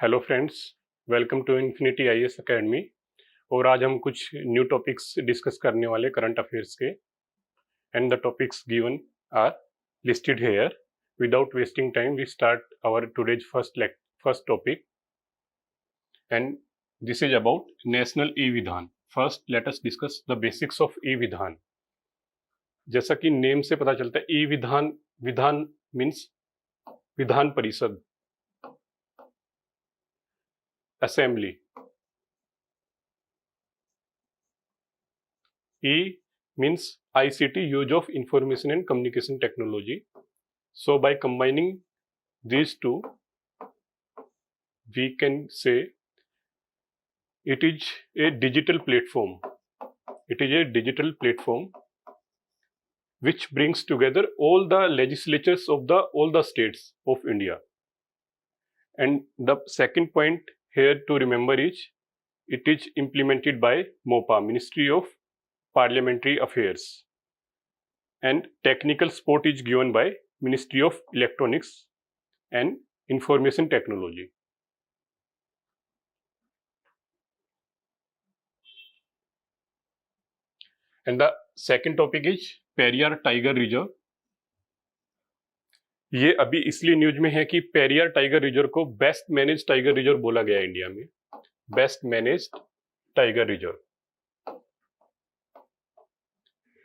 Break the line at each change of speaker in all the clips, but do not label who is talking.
Hello friends, welcome to Infinity IAS Academy. और आज हम कुछ न्यू टॉपिक्स डिस्कस करने वाले करंट अफेयर्स के। And the topics given are listed here. Without wasting time we start our today's first topic, and this is about National e Vidhan. First let us discuss the basics of e Vidhan. जैसा कि name से पता चलता है, ई विधान, विधान means Vidhan Parishad, assembly. E means ICT, use of information and communication technology. So by combining these two, we can say it is a digital platform. It is a digital platform which brings together all the legislatures of all the states of India. And the second point here to remember is it is implemented by MOPA, Ministry of Parliamentary Affairs, and technical support is given by Ministry of Electronics and Information Technology. And the second topic is Periyar tiger reserve. ये अभी इसलिए news में है कि Periyar tiger reserve को best manage tiger reserve बोला गया India में। बेस्ट मैनेज टाइगर रिजर्व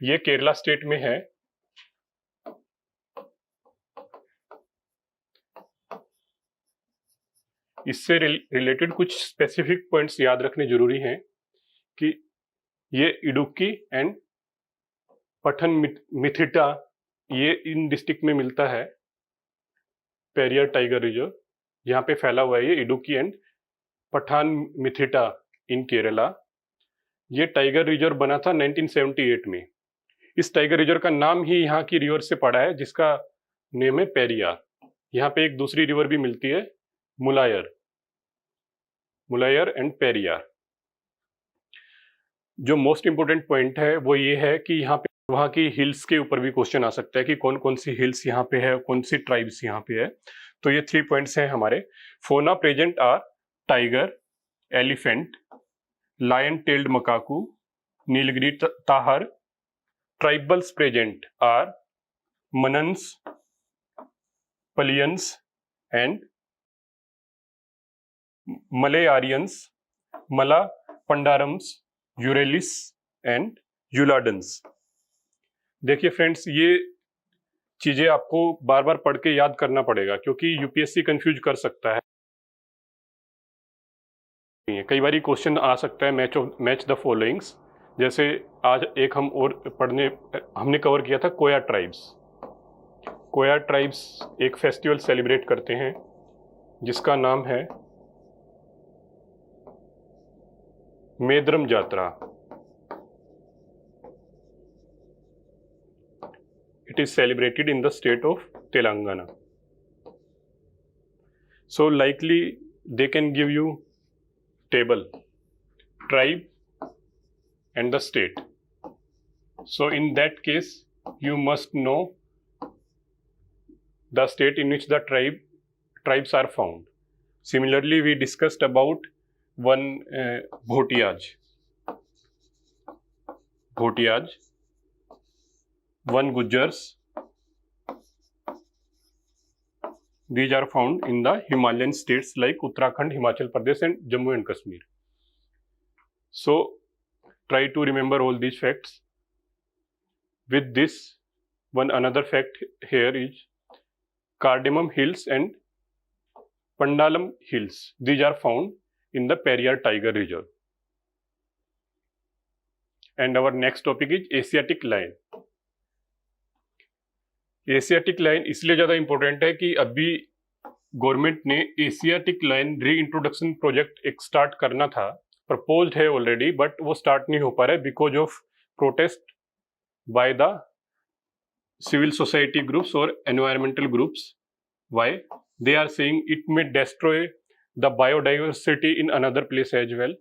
ये केरला स्टेट में है। इससे रिलेटेड कुछ स्पेसिफिक पॉइंट्स याद रखने जरूरी हैं कि ये इडुक्की एंड पठानमथिट्टा, ये इन डिस्ट्रिक्ट में मिलता है। पेरियार टाइगर रिजर्व यहाँ पे फैला हुआ है, ये इडुक्की एंड पठानमथिट्टा इन केरला। ये टाइगर रिजर्व बना था 1978 में। इस टाइगर रिजर्व का नाम ही यहाँ की रिवर से पड़ा है, जिसका नेम है पेरियार। यहाँ पे एक दूसरी रिवर भी मिलती है, मुलायर, मुलायर एंड पेरियार। जो मोस्ट इंपोर्टेंट पॉइंट है वो ये है कि यहाँ पे वहाँ की हिल्स के ऊपर भी क्वेश्चन आ सकता है कि कौन कौन सी हिल्स यहाँ पे है, कौन सी ट्राइब्स यहाँ पे है। तो ये 3 पॉइंट्स हैं हमारे। Fauna present are tiger, elephant, lion tailed macaque, Nilgiri tahr. Tribals present are Mannans, Paliyans and Malayarians, Mala Pandarams, यूरेलिस and यूलाडन्स। देखिए फ्रेंड्स, ये चीजें आपको बार बार पढ़ के याद करना पड़ेगा, क्योंकि यूपीएससी कंफ्यूज कर सकता है। कई बार क्वेश्चन आ सकता है मैच द फॉलोइंग्स। जैसे आज एक हम और हमने कवर किया था कोया ट्राइब्स। कोया ट्राइब्स एक फेस्टिवल सेलिब्रेट करते हैं जिसका नाम है मेद्रम जात्रा। It is celebrated in the state of Telangana. So likely they can give you table, tribe and the state. So in that case you must know the state in which the tribes are found. Similarly, we discussed about one Bhotiyaj, one Gujars. These are found in the Himalayan states like Uttarakhand, Himachal Pradesh and Jammu and Kashmir. So try to remember all these facts. With this, another fact here is Cardamom Hills and Pandalam Hills. These are found in the Periyar Tiger Reserve. And our next topic is Asiatic Lion. Asiatic lion इसलिए ज़्यादा important है कि अभी government ने Asiatic lion री introduction project एक start करना था, प्रपोज्ड है ऑलरेडी, बट वो स्टार्ट नहीं हो पा रहा है because of protest by the civil society groups और environmental groups. Why? They are saying it may destroy the biodiversity in another place as well,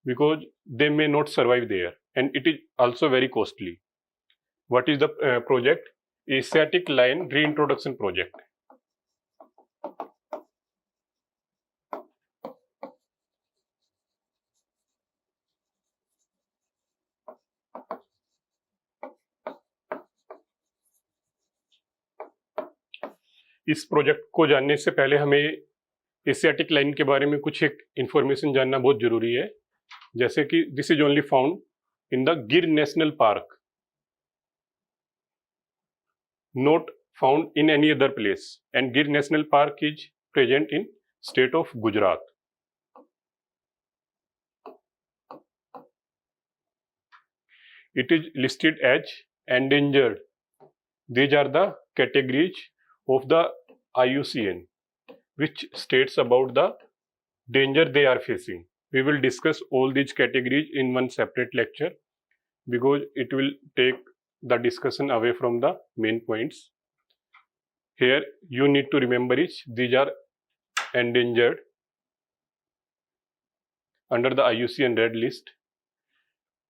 because they may not survive there and it is also very costly. What is the project? Asiatic Lion Reintroduction Project. इस project को जानने से पहले हमें Asiatic lion के बारे में कुछ एक इंफॉर्मेशन जानना बहुत जरूरी है, जैसे कि this is only found in the Gir national park, not found in any other place, and Gir National Park is present in state of Gujarat. It is listed as endangered. These are the categories of the IUCN which states about the danger they are facing. We will discuss all these categories in one separate lecture because it will take the discussion away from the main points. Here you need to remember is these are endangered under the IUCN Red List.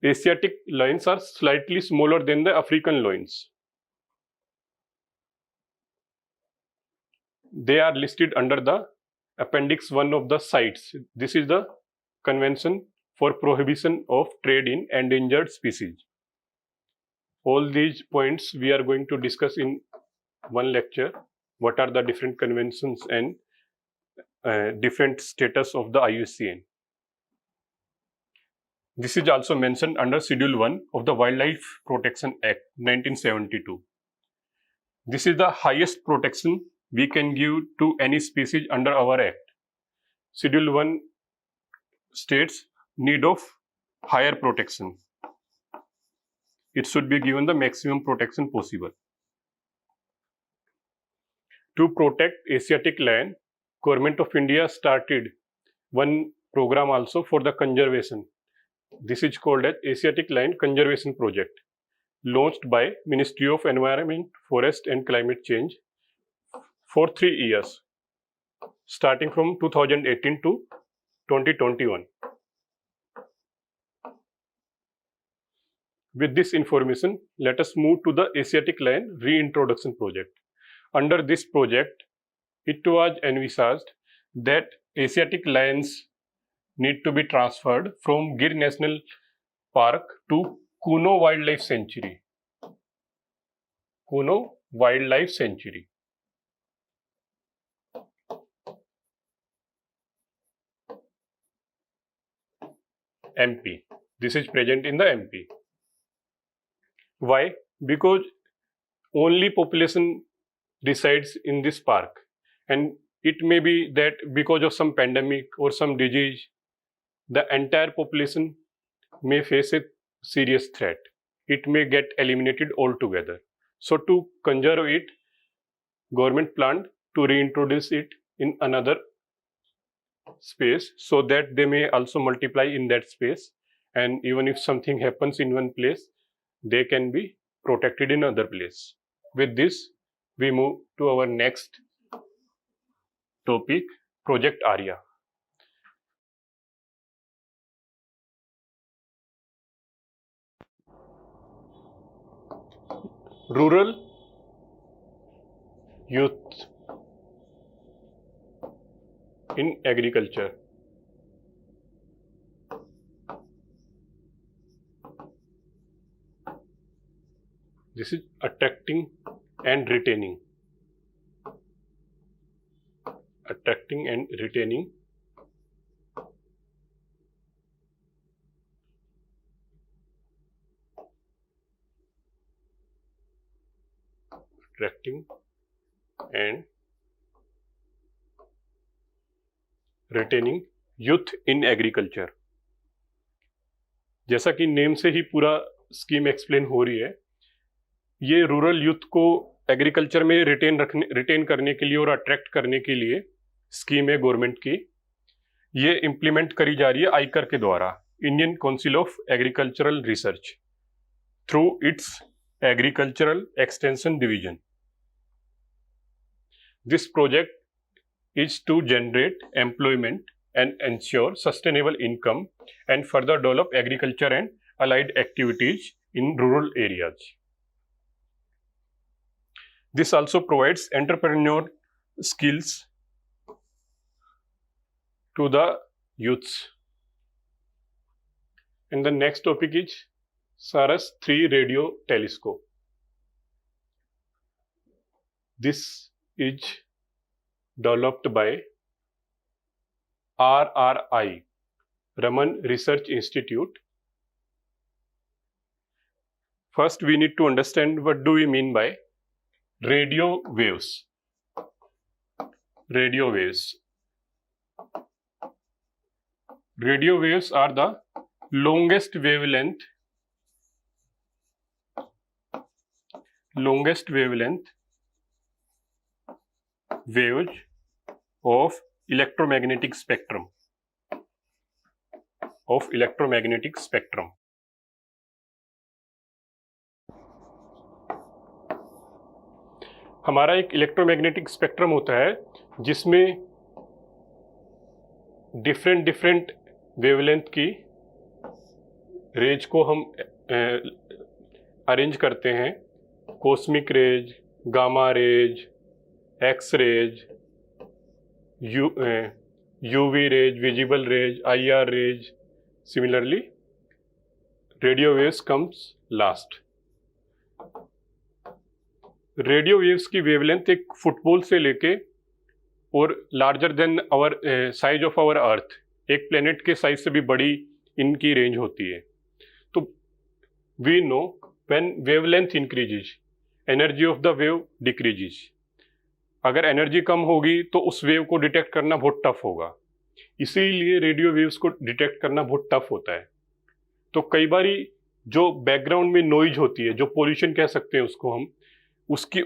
Asiatic lions are slightly smaller than the African lions. They are listed under the Appendix 1 of the CITES. This is the Convention for Prohibition of Trade in Endangered Species. All these points we are going to discuss in one lecture. What are the different conventions and different status of the IUCN. This is also mentioned under Schedule 1 of the Wildlife Protection Act 1972. This is the highest protection we can give to any species under our act. Schedule 1 states need of higher protection. It should be given the maximum protection possible. To protect Asiatic lion, Government of India started one program also for the conservation. This is called as Asiatic Lion Conservation Project, launched by Ministry of Environment, Forest and Climate Change for 3 years, starting from 2018 to 2021. With this information, let us move to the Asiatic Lion Reintroduction Project. Under this project, it was envisaged that Asiatic lions need to be transferred from Gir National Park to Kuno Wildlife Sanctuary. Kuno Wildlife Sanctuary. MP. This is present in the MP. Why? Because only population resides in this park, and it may be that because of some pandemic or some disease, the entire population may face a serious threat. It may get eliminated altogether. So to conserve it, government planned to reintroduce it in another space so that they may also multiply in that space, and even if something happens in one place, they can be protected in other place. With this, we move to our next topic, Project Arya. Rural youth in agriculture. This is attracting and retaining. Attracting and retaining. Attracting and retaining youth in agriculture. जैसा कि name से ही पूरा scheme explain हो रही है, ये rural youth को agriculture में रिटेन करने के लिए और अट्रैक्ट करने के लिए स्कीम है गवर्नमेंट की. ये इम्प्लीमेंट करी जा रही है आईकर के द्वारा, Indian council of agricultural research, through it's agricultural extension division. This project is to generate employment and ensure sustainable income and further develop agriculture and allied activities in rural areas. This also provides entrepreneurial skills to the youths. And the next topic is SARAS-3 radio telescope. This is developed by RRI, Raman Research Institute. First, we need to understand what do we mean by radio waves. Radio waves. Radio waves are the longest wavelength waves of electromagnetic spectrum. हमारा एक electromagnetic spectrum होता है जिसमें different wavelength की raise को हम arrange करते हैं. Cosmic rays, gamma rays, X rays, UV rays, visible rays, IR rays. Similarly radio waves comes last. Radio waves की वेवलेंथ एक फुटबॉल से लेके और larger than our size of our Earth, एक प्लेनेट के साइज से भी बड़ी इनकी रेंज होती है. तो we know when wavelength increases, energy of the wave decreases. अगर एनर्जी कम होगी तो उस वेव को डिटेक्ट करना बहुत टफ होगा. इसीलिए रेडियो वेव्स को डिटेक्ट करना बहुत टफ होता है. तो कई बारी जो बैकग्राउंड में नॉइज होती है, जो पोल्यूशन कह सकते हैं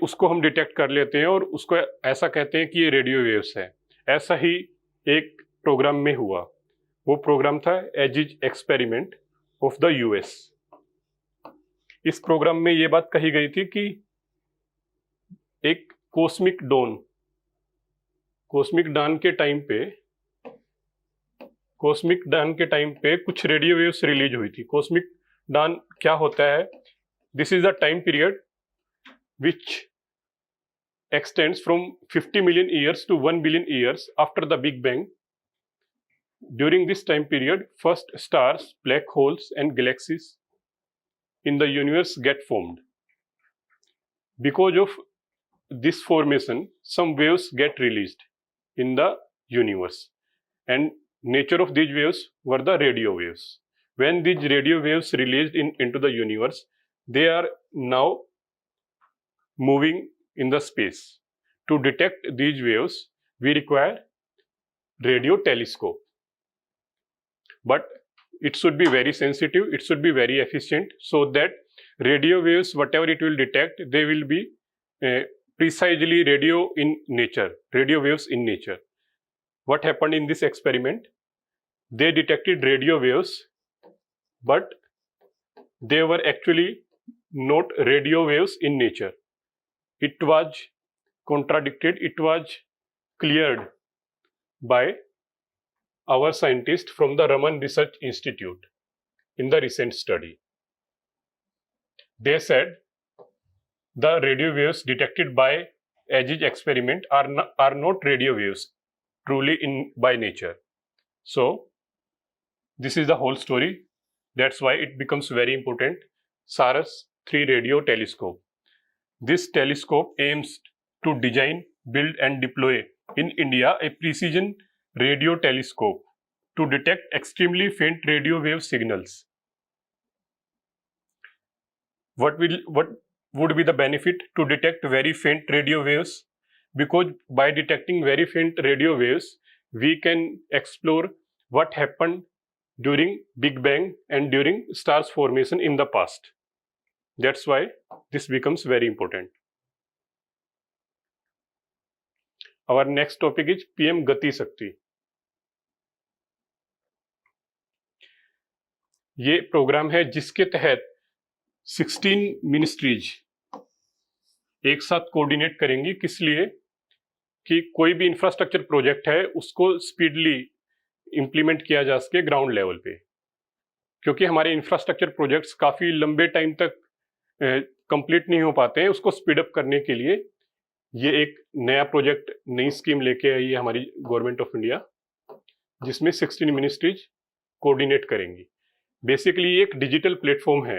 उसको हम डिटेक्ट कर लेते हैं और उसको ऐसा कहते हैं कि ये रेडियो वेव्स है. ऐसा ही एक प्रोग्राम में हुआ. वो प्रोग्राम था edges experiment of the US. इस प्रोग्राम में ये बात कही गई थी कि एक कॉस्मिक डान के टाइम पे कुछ रेडियो वेव्स रिलीज हुई थी. कॉस्मिक डान क्या होता है? This is the time period which extends from 50 million years to 1 billion years after the Big Bang. During this time period, first stars, black holes, and galaxies in the universe get formed. Because of this formation, some waves get released in the universe, and nature of these waves were the radio waves. When these radio waves released into the universe, they are now moving in the space. To detect these waves, we require radio telescope. But it should be very sensitive, it should be very efficient, so that radio waves, whatever it will detect, they will be precisely radio waves in nature. What happened in this experiment? They detected radio waves, but they were actually not radio waves in nature. It was contradicted, it was cleared by our scientists from the Raman Research Institute in the recent study. They said the radio waves detected by Aegis experiment are not radio waves truly by nature. So this is the whole story. That's why it becomes very important. SARAS 3 radio telescope. This telescope aims to design, build and deploy in India a precision radio telescope to detect extremely faint radio wave signals. What would be the benefit to detect very faint radio waves? Because by detecting very faint radio waves, we can explore what happened during Big Bang and during stars formation in the past. That's why this becomes very important. Our next topic is PM गति शक्ति. ये programme है जिसके तहत 16 ministries एक साथ coordinate करेंगी. किस लिए? कि कोई भी इंफ्रास्ट्रक्चर प्रोजेक्ट है उसको स्पीडली इंप्लीमेंट किया जा सके ग्राउंड लेवल पे. क्योंकि हमारे इंफ्रास्ट्रक्चर प्रोजेक्ट्स काफ़ी लंबे टाइम तक कंप्लीट नहीं हो पाते हैं. उसको स्पीड अप करने के लिए ये एक नया प्रोजेक्ट, नई स्कीम लेके आई है हमारी गवर्नमेंट ऑफ इंडिया, जिसमें 16 मिनिस्ट्रीज कोऑर्डिनेट करेंगी. बेसिकली ये एक डिजिटल प्लेटफॉर्म है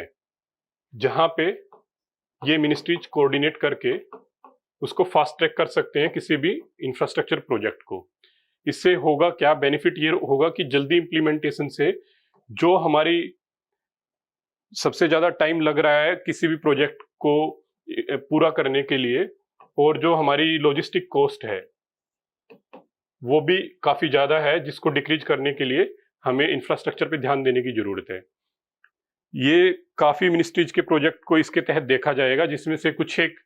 जहां पे ये मिनिस्ट्रीज कोऑर्डिनेट करके उसको फास्ट ट्रैक कर सकते हैं किसी भी इंफ्रास्ट्रक्चर प्रोजेक्ट को। इससे होगा क्या, बेनिफिट ये होगा कि जल्दी इंप्लीमेंटेशन से जो हमारी सबसे ज्यादा टाइम लग रहा है किसी भी प्रोजेक्ट को पूरा करने के लिए, और जो हमारी लॉजिस्टिक कॉस्ट है वो भी काफी ज्यादा है, जिसको डिक्रीज करने के लिए हमें इंफ्रास्ट्रक्चर पे ध्यान देने की जरूरत है। ये काफी मिनिस्ट्रीज के प्रोजेक्ट को इसके तहत देखा जाएगा, जिसमें से कुछ एक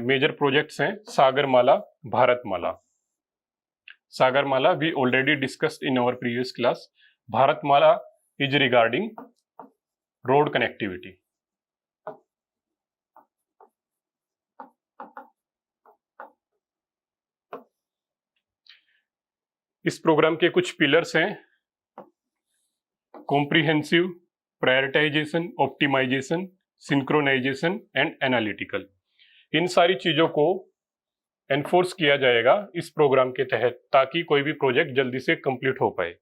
मेजर प्रोजेक्ट्स हैं Sagarmala, Bharatmala. Sagarmala we already discussed in our previous class. Bharatmala is regarding road connectivity. इस प्रोग्राम के कुछ पिलर्स हैं: comprehensive, prioritisation, optimisation, synchronisation and analytical. इन सारी चीजों को एनफोर्स किया जाएगा इस प्रोग्राम के तहत, ताकि कोई भी प्रोजेक्ट जल्दी से कंप्लीट हो पाए।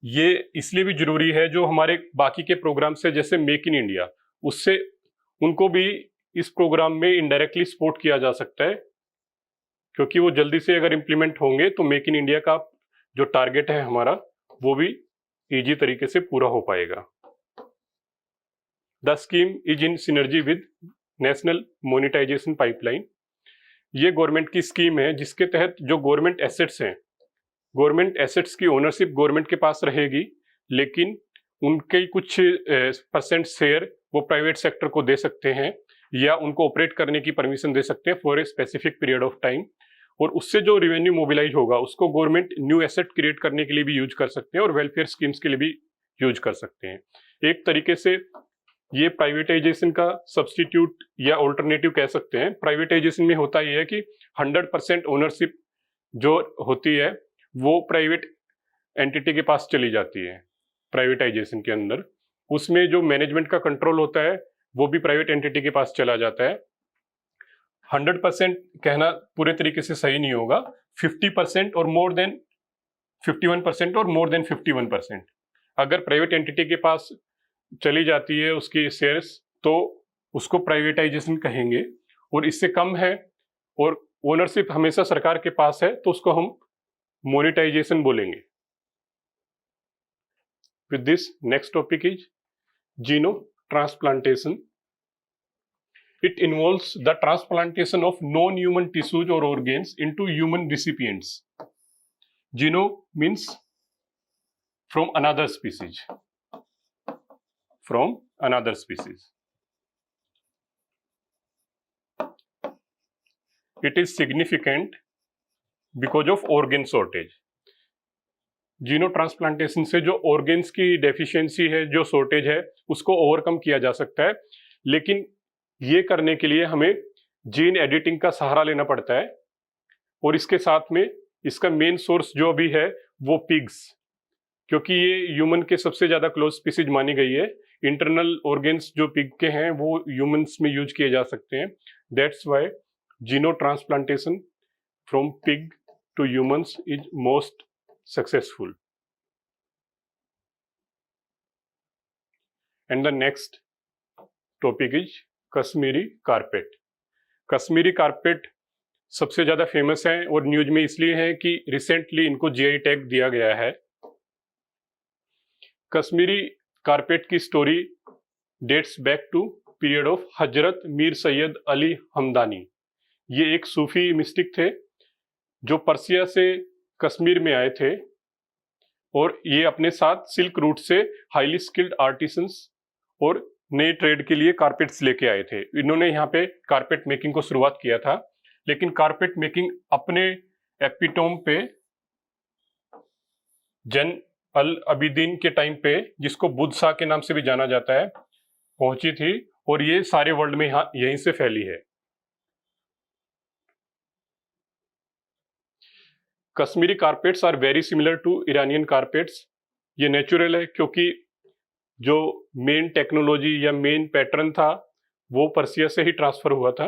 ये इसलिए भी जरूरी है, जो हमारे बाकी के प्रोग्राम से जैसे मेक इन इंडिया, उससे उनको भी इस प्रोग्राम में इनडायरेक्टली सपोर्ट किया जा सकता है, क्योंकि वो जल्दी से अगर इंप्लीमेंट होंगे तो मेक इन इंडिया का जो टारगेट है हमारा, वो भी इजी तरीके से पूरा हो पाएगा। The scheme is in synergy with national monetization pipeline. ये गवर्नमेंट की स्कीम है, जिसके तहत जो गवर्नमेंट एसेट्स हैं, गवर्नमेंट एसेट्स की ओनरशिप गवर्नमेंट के पास रहेगी, लेकिन उनके कुछ परसेंट शेयर वो प्राइवेट सेक्टर को दे सकते हैं, या उनको ऑपरेट करने की परमिशन दे सकते हैं for a specific period of time. और उससे जो रेवेन्यू मोबिलाइज होगा उसको गवर्नमेंट न्यू एसेट क्रिएट करने के लिए भी यूज कर सकते हैं, और वेलफेयर स्कीम्स के लिए भी यूज कर सकते हैं। एक तरीके से ये प्राइवेटाइजेशन का सब्स्टिट्यूट या ऑल्टरनेटिव कह सकते हैं। प्राइवेटाइजेशन में होता यह है कि 100% ओनरशिप जो होती है वो प्राइवेट एंटिटी के पास चली जाती है। प्राइवेटाइजेशन के अंदर उसमें जो मैनेजमेंट का कंट्रोल होता है वो भी प्राइवेट एंटिटी के पास चला जाता है। 100% कहना पूरे तरीके से सही नहीं होगा। 50% और मोर देन 51% और मोर देन 51% अगर प्राइवेट एंटिटी के पास चली जाती है उसकी शेयर्स, तो उसको प्राइवेटाइजेशन कहेंगे। और इससे कम है और ओनरशिप हमेशा सरकार के पास है, तो उसको हम मोनेटाइजेशन बोलेंगे। With this next topic is xeno transplantation. It involves the transplantation of non-human tissues or organs into human recipients. Geno means from another species. From another species. It is significant because of organ shortage. Xeno transplantation से जो organs की deficiency है, जो shortage है, उसको overcome किया जा सकता है, लेकिन ये करने के लिए हमें जीन एडिटिंग का सहारा लेना पड़ता है। और इसके साथ में इसका मेन सोर्स जो भी है वो पिग्स, क्योंकि ये ह्यूमन के सबसे ज्यादा क्लोज स्पीसीज मानी गई है। इंटरनल ऑर्गेन्स जो पिग के हैं वो ह्यूमंस में यूज किए जा सकते हैं। That's why xeno transplantation from pig to humans is most successful. And the next topic is Kashmiri carpet. Kashmiri carpet सबसे ज्यादा फेमस है और न्यूज में इसलिए है कि रिसेंटली इनको जीआई टैग दिया गया है। कश्मीरी कारपेट की story dates back to period of Hazrat Mir Syed Ali Hamdani. ये एक सूफी मिस्टिक थे जो पर्सिया से कश्मीर में आए थे, और ये अपने साथ सिल्क रूट से हाईली स्किल्ड आर्टिसंस और नए ट्रेड के लिए कारपेट्स लेके आए थे। इन्होंने यहाँ पे कारपेट मेकिंग को शुरुआत किया था, लेकिन कारपेट मेकिंग अपने एपिटोम पे जन अल अबिदीन के टाइम पे, जिसको बुद्ध शाह के नाम से भी जाना जाता है, पहुंची थी, और ये सारे वर्ल्ड में यहीं से फैली है। Kashmiri carpets are very similar to Iranian carpets. ये नेचुरल है क्योंकि जो मेन टेक्नोलॉजी या मेन पैटर्न था वो पर्सिया से ही ट्रांसफर हुआ था।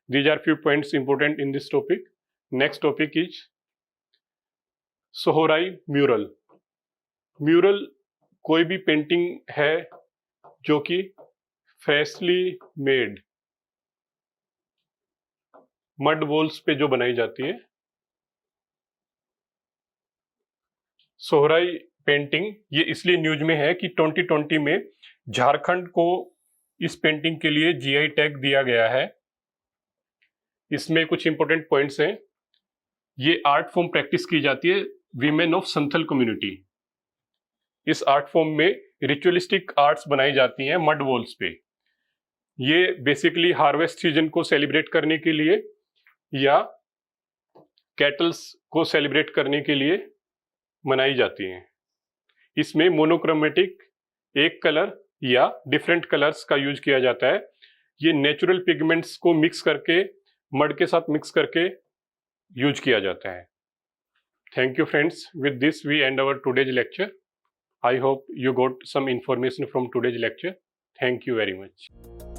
These are few points important in this topic. Next topic is Sohrai mural. Mural कोई भी पेंटिंग है जो कि फ्रेशली मेड मड वॉल्स पे जो बनाई जाती है, सोहराई पेंटिंग, ये इसलिए न्यूज में है कि 2020 में झारखंड को इस पेंटिंग के लिए जीआई टैग दिया गया है। इसमें कुछ इंपॉर्टेंट पॉइंट्स हैं। ये आर्ट फॉर्म प्रैक्टिस की जाती है वीमेन ऑफ संथल कम्युनिटी। इस आर्ट फॉर्म में रिचुअलिस्टिक आर्ट्स बनाई जाती हैं मड वॉल्स पे। ये बेसिकली हार्वेस्ट सीजन को सेलिब्रेट करने के लिए या कैटल्स को सेलिब्रेट करने के लिए मनाई जाती हैं। इसमें मोनोक्रोमेटिक एक कलर या डिफरेंट कलर्स का यूज किया जाता है। ये नेचुरल पिगमेंट्स को मिक्स करके, मड के साथ मिक्स करके यूज किया जाता है। Thank you friends, with this we end our today's lecture. I hope you got some information from today's lecture. Thank you very much.